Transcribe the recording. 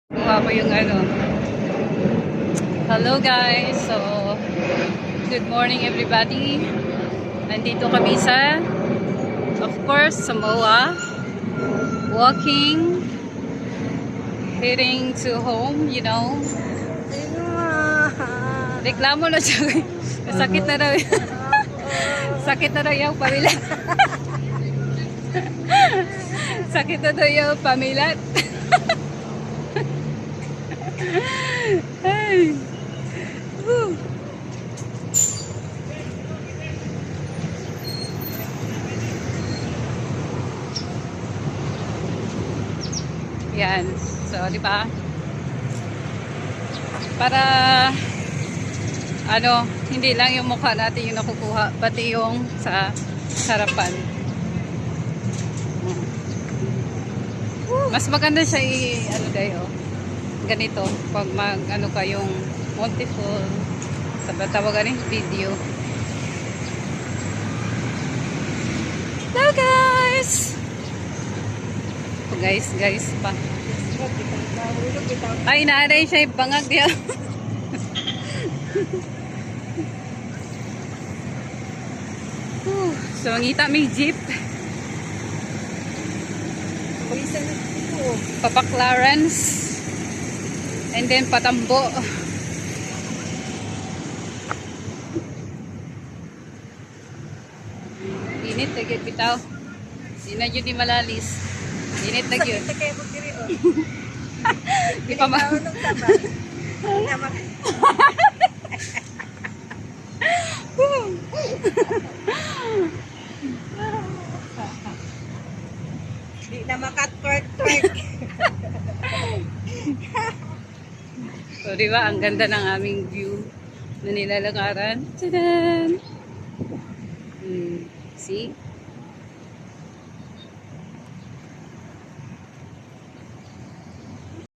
Kuha ko yung ano. Hello guys. So, good morning everybody. Nandito kami sa, of course, Samoa. Walking. Heading to home, you know. Reklamo na siya. Sakit na daw. Sakit na daw yung pamilat. Sakit na daw yung pamilat. Ay. Woo. Yan. So, di ba? Para ano, hindi lang yung mukha natin yung nakukuha, pati yung sa harapan. Mas maganda siya ano kayo. Ganito pag mag ano kayong multiple tawagan video. Hello guys. Guys pa. Ay, naaray siya yung bangag niya. So, mangita may jeep. Papa Clarence. And then, Patambo. Init na yun, bitaw. Hindi na yun di malalis. Init na yun. Di pa ma... Di na makat-twerk-twerk. So, di ba? Ang ganda ng aming view na nilalakaran. Tadaan! See?